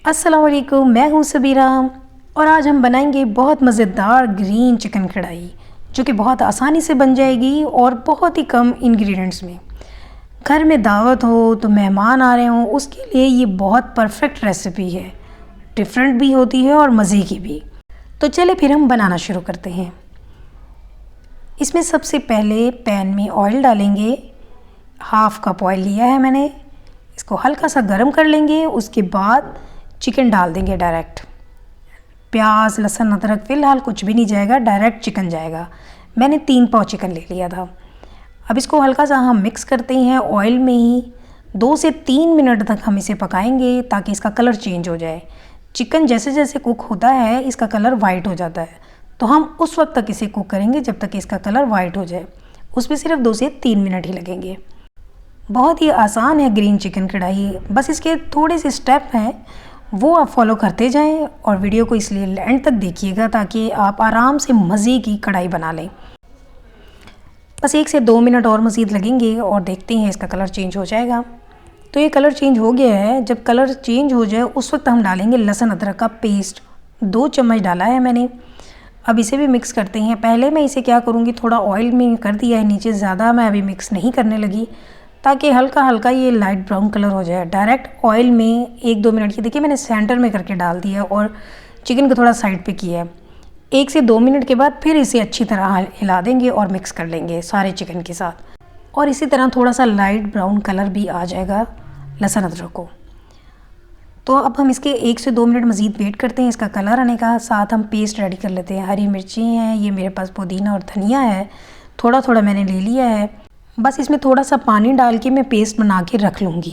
अस्सलाम वालेकुम, मैं हूँ सबीरा और आज हम बनाएंगे बहुत मज़ेदार ग्रीन चिकन कढ़ाई जो कि बहुत आसानी से बन जाएगी और बहुत ही कम इंग्रेडिएंट्स में। घर में दावत हो तो मेहमान आ रहे हों उसके लिए ये बहुत परफेक्ट रेसिपी है। डिफरेंट भी होती है और मज़े की भी। तो चले फिर हम बनाना शुरू करते हैं। इसमें सबसे पहले पैन में ऑयल डालेंगे। हाफ़ कप ऑयल लिया है मैंने। इसको हल्का सा गर्म कर लेंगे। उसके बाद चिकन डाल देंगे डायरेक्ट। प्याज लहसुन अदरक फ़िलहाल कुछ भी नहीं जाएगा, डायरेक्ट चिकन जाएगा। मैंने 3 पाव चिकन ले लिया था। अब इसको हल्का सा हम मिक्स करते हैं ऑयल में ही। 2 से 3 मिनट तक हम इसे पकाएंगे ताकि इसका कलर चेंज हो जाए। चिकन जैसे जैसे कुक होता है इसका कलर वाइट हो जाता है, तो हम उस वक्त तक इसे कुक करेंगे जब तक इसका कलर वाइट हो जाए। उसमें सिर्फ 2 से 3 मिनट ही लगेंगे। बहुत ही आसान है ग्रीन चिकन कढ़ाई, बस इसके थोड़े से स्टेप हैं वो आप फॉलो करते जाएं और वीडियो को इसलिए एंड तक देखिएगा ताकि आप आराम से मज़े की कढ़ाई बना लें। बस 1 से 2 मिनट और मज़ीद लगेंगे और देखते हैं इसका कलर चेंज हो जाएगा। तो ये कलर चेंज हो गया है। जब कलर चेंज हो जाए उस वक्त हम डालेंगे लहसुन अदरक का पेस्ट। 2 चम्मच डाला है मैंने। अब इसे भी मिक्स करते हैं। पहले मैं इसे क्या करूँगी, थोड़ा ऑयल में कर दिया है नीचे, ज़्यादा मैं अभी मिक्स नहीं करने लगी ताकि हल्का हल्का ये लाइट ब्राउन कलर हो जाए। डायरेक्ट ऑयल में 1-2 मिनट की, देखिए मैंने सेंटर में करके डाल दिया और चिकन को थोड़ा साइड पे किया है। 1 से 2 मिनट के बाद फिर इसे अच्छी तरह हिला देंगे और मिक्स कर लेंगे सारे चिकन के साथ। और इसी तरह थोड़ा सा लाइट ब्राउन कलर भी आ जाएगा लहसुन अदरक को। तो अब हम इसके 1 से 2 मिनट मज़ीद वेट करते हैं इसका कलर आने का। साथ हम पेस्ट रेडी कर लेते हैं। हरी मिर्ची हैं, ये मेरे पास पुदीना और धनिया है, थोड़ा थोड़ा मैंने ले लिया है। बस इसमें थोड़ा सा पानी डाल के मैं पेस्ट बना के रख लूँगी।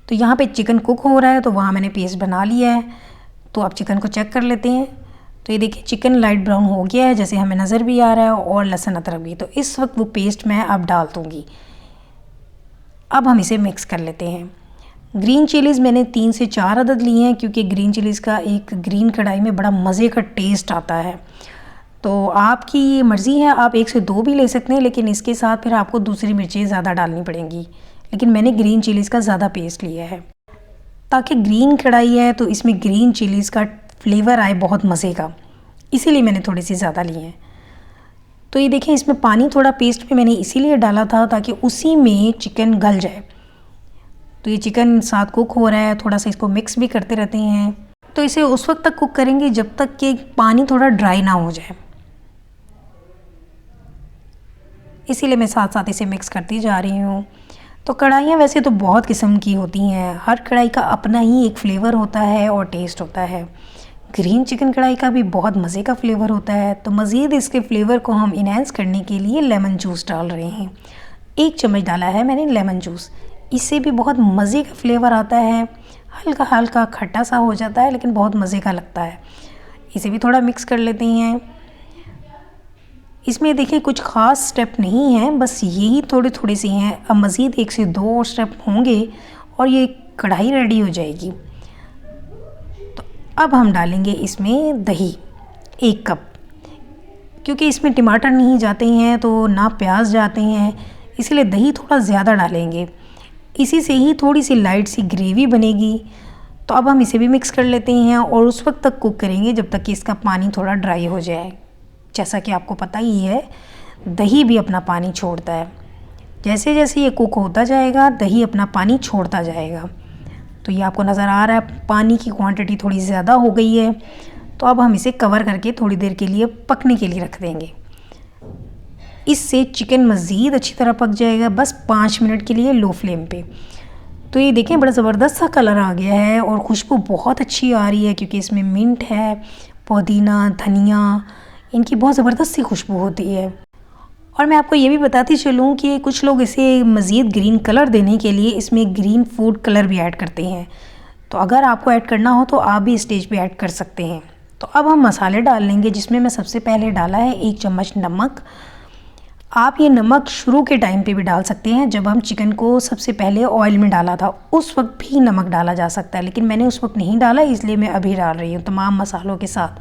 तो यहाँ पे चिकन कुक हो रहा है तो वहाँ मैंने पेस्ट बना लिया है। तो अब चिकन को चेक कर लेते हैं। तो ये देखिए चिकन लाइट ब्राउन हो गया है जैसे हमें नज़र भी आ रहा है, और लहसुन अदरक भी। तो इस वक्त वो पेस्ट मैं अब डाल दूँगी। अब हम इसे मिक्स कर लेते हैं। ग्रीन चिलीज़ मैंने 3 से 4 अदद लिए हैं क्योंकि ग्रीन चिलीज़ का एक ग्रीन कढ़ाई में बड़ा मज़े का टेस्ट आता है। तो आपकी मर्ज़ी है, आप 1 से 2 भी ले सकते हैं, लेकिन इसके साथ फिर आपको दूसरी मिर्चें ज़्यादा डालनी पड़ेंगी। लेकिन मैंने ग्रीन चिलीज़ का ज़्यादा पेस्ट लिया है ताकि ग्रीन कढ़ाई है तो इसमें ग्रीन चिलीज़ का फ्लेवर आए बहुत मज़े का, इसीलिए मैंने थोड़ी सी ज़्यादा ली है। तो ये देखें इसमें पानी थोड़ा पेस्ट में मैंने इसीलिए डाला था ताकि उसी में चिकन गल जाए। तो ये चिकन साथ कुक हो रहा है, थोड़ा सा इसको मिक्स भी करते रहते हैं। तो इसे उस वक्त तक कुक करेंगे जब तक कि पानी थोड़ा ड्राई ना हो जाए, इसीलिए मैं साथ साथ इसे मिक्स करती जा रही हूँ। तो कढ़ाइयाँ वैसे तो बहुत किस्म की होती हैं, हर कढ़ाई का अपना ही एक फ़्लेवर होता है और टेस्ट होता है। ग्रीन चिकन कढ़ाई का भी बहुत मज़े का फ्लेवर होता है। तो मज़ीद इसके फ्लेवर को हम इन्हेंस करने के लिए लेमन जूस डाल रहे हैं। 1 चम्मच डाला है मैंने लेमन जूस। इससे भी बहुत मज़े का फ्लेवर आता है। हल्का हल्का खट्टा सा हो जाता है लेकिन बहुत मज़े का लगता है। इसे भी थोड़ा मिक्स कर लेते हैं। इसमें देखिए कुछ ख़ास स्टेप नहीं है, बस यही थोड़े थोड़े से हैं। अब मज़ीद 1 से 2 और स्टेप होंगे और ये कढ़ाई रेडी हो जाएगी। तो अब हम डालेंगे इसमें दही 1 कप, क्योंकि इसमें टमाटर नहीं जाते हैं तो ना प्याज जाते हैं, इसलिए दही थोड़ा ज़्यादा डालेंगे। इसी से ही थोड़ी सी लाइट सी ग्रेवी बनेगी। तो अब हम इसे भी मिक्स कर लेते हैं और उस वक्त तक कुक करेंगे जब तक कि इसका पानी थोड़ा ड्राई हो जाए। जैसा कि आपको पता ही है दही भी अपना पानी छोड़ता है। जैसे जैसे ये कुक होता जाएगा दही अपना पानी छोड़ता जाएगा। तो ये आपको नज़र आ रहा है पानी की क्वांटिटी थोड़ी ज़्यादा हो गई है। तो अब हम इसे कवर करके थोड़ी देर के लिए पकने के लिए रख देंगे। इससे चिकन मज़ीद अच्छी तरह पक जाएगा, बस 5 मिनट के लिए लो फ्लेम पे। तो ये देखें बड़ा ज़बरदस्त सा कलर आ गया है और खुशबू बहुत अच्छी आ रही है क्योंकि इसमें मिंट है, पुदीना, धनिया, इनकी बहुत ज़बरदस्त सी खुशबू होती है। और मैं आपको ये भी बताती चलूँ कि कुछ लोग इसे मज़ीद ग्रीन कलर देने के लिए इसमें ग्रीन फूड कलर भी ऐड करते हैं। तो अगर आपको ऐड करना हो तो आप भी स्टेज पे ऐड कर सकते हैं। तो अब हम मसाले डाल लेंगे, जिसमें मैं सबसे पहले डाला है 1 चम्मच नमक। आप ये नमक शुरू के टाइम पे भी डाल सकते हैं, जब हम चिकन को सबसे पहले ऑयल में डाला था उस वक्त भी नमक डाला जा सकता है, लेकिन मैंने उस वक्त नहीं डाला इसलिए मैं अभी डाल रही हूँ तमाम मसालों के साथ।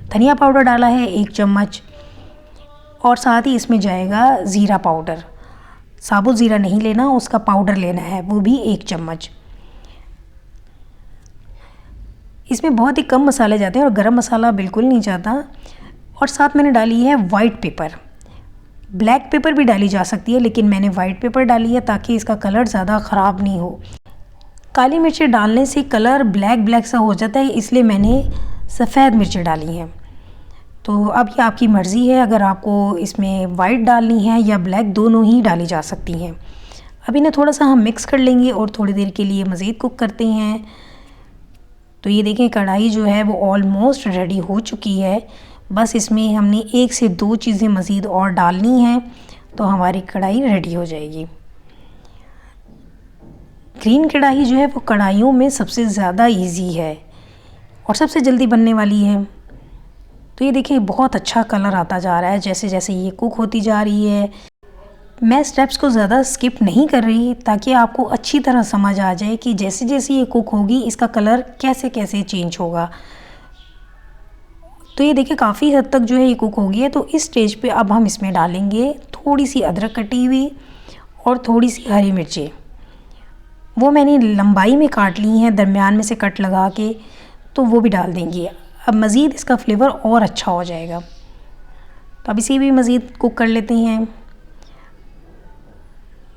धनिया पाउडर डाला है 1 चम्मच और साथ ही इसमें जाएगा ज़ीरा पाउडर। साबुत ज़ीरा नहीं लेना, उसका पाउडर लेना है, वो भी 1 चम्मच। इसमें बहुत ही कम मसाले जाते हैं और गरम मसाला बिल्कुल नहीं जाता। और साथ मैंने डाली है वाइट पेपर। ब्लैक पेपर भी डाली जा सकती है, लेकिन मैंने वाइट पेपर डाली है ताकि इसका कलर ज़्यादा ख़राब नहीं हो। काली मिर्ची डालने से कलर ब्लैक ब्लैक सा हो जाता है, इसलिए मैंने सफ़ेद मिर्ची डाली है। तो अब ये आपकी मर्ज़ी है, अगर आपको इसमें वाइट डालनी है या ब्लैक, दोनों ही डाली जा सकती हैं। अब इन्हें थोड़ा सा हम मिक्स कर लेंगे और थोड़ी देर के लिए मज़ीद कुक करते हैं। तो ये देखें कढ़ाई जो है वो ऑलमोस्ट रेडी हो चुकी है। बस इसमें हमने 1 से 2 चीज़ें मज़ीद और डालनी हैं तो हमारी कढ़ाई रेडी हो जाएगी। ग्रीन कढ़ाई जो है वो कढ़ाइयों में सबसे ज़्यादा इजी है और सबसे जल्दी बनने वाली है। तो ये देखिए बहुत अच्छा कलर आता जा रहा है जैसे जैसे ये कुक होती जा रही है। मैं स्टेप्स को ज़्यादा स्किप नहीं कर रही ताकि आपको अच्छी तरह समझ आ जाए कि जैसे जैसे ये कुक होगी इसका कलर कैसे कैसे चेंज होगा। तो ये देखिए काफ़ी हद तक जो है ये कुक हो गई है। तो इस स्टेज पे अब हम इसमें डालेंगे थोड़ी सी अदरक कटी हुई और थोड़ी सी हरी मिर्ची। वो मैंने लंबाई में काट ली हैं, दरमियान में से कट लगा के, तो वो भी डाल देंगे। अब मज़ीद इसका फ्लेवर और अच्छा हो जाएगा। तो अब इसे भी मज़ीद कुक कर लेते हैं।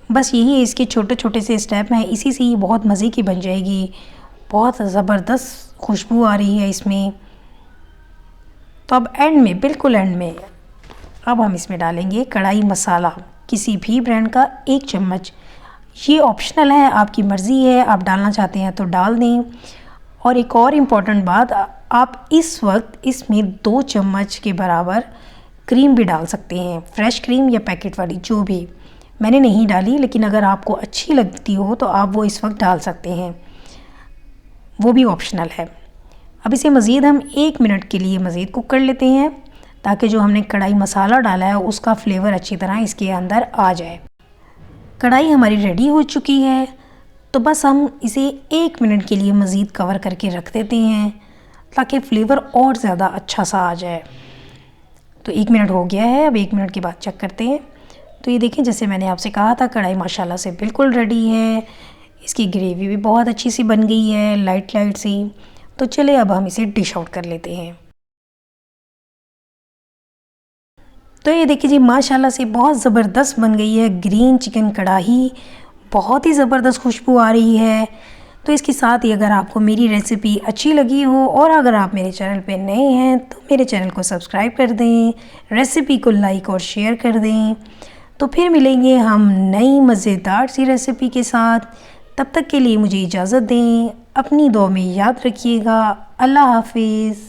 बस यही इसके छोटे छोटे से स्टेप हैं, इसी से ये बहुत मज़े की बन जाएगी। बहुत ज़बरदस्त खुशबू आ रही है इसमें। तो अब एंड में, बिल्कुल एंड में, अब हम इसमें डालेंगे कढ़ाई मसाला, किसी भी ब्रांड का 1 चम्मच। ये ऑप्शनल है, आपकी मर्ज़ी है, आप डालना चाहते हैं तो डाल दें। और एक और इम्पॉर्टेंट बात, आप इस वक्त इसमें 2 चम्मच के बराबर क्रीम भी डाल सकते हैं, फ्रेश क्रीम या पैकेट वाली, जो भी। मैंने नहीं डाली, लेकिन अगर आपको अच्छी लगती हो तो आप वो इस वक्त डाल सकते हैं, वो भी ऑप्शनल है। अब इसे मज़ीद हम 1 मिनट के लिए मज़ीद कुक कर लेते हैं ताकि जो हमने कढ़ाई मसाला डाला है उसका फ्लेवर अच्छी तरह इसके अंदर आ जाए। कढ़ाई हमारी रेडी हो चुकी है, तो बस हम इसे 1 मिनट के लिए मज़ीद कवर करके रख देते हैं ताकि फ्लेवर और ज़्यादा अच्छा सा आ जाए। तो 1 मिनट हो गया है, अब 1 मिनट के बाद चेक करते हैं। तो ये देखें, जैसे मैंने आपसे कहा था, कढ़ाई माशाल्लाह से बिल्कुल रेडी है। इसकी ग्रेवी भी बहुत अच्छी सी बन गई है, लाइट लाइट सी। तो चले अब हम इसे डिश आउट कर लेते हैं। तो ये देखिए जी, माशाल्लाह से बहुत ज़बरदस्त बन गई है ग्रीन चिकन कढ़ाई। बहुत ही ज़बरदस्त खुशबू आ रही है। तो इसके साथ ही अगर आपको मेरी रेसिपी अच्छी लगी हो और अगर आप मेरे चैनल पे नए हैं तो मेरे चैनल को सब्सक्राइब कर दें, रेसिपी को लाइक और शेयर कर दें। तो फिर मिलेंगे हम नई मज़ेदार सी रेसिपी के साथ। तब तक के लिए मुझे इजाज़त दें। अपनी दुआ में याद रखिएगा। अल्लाह हाफिज़।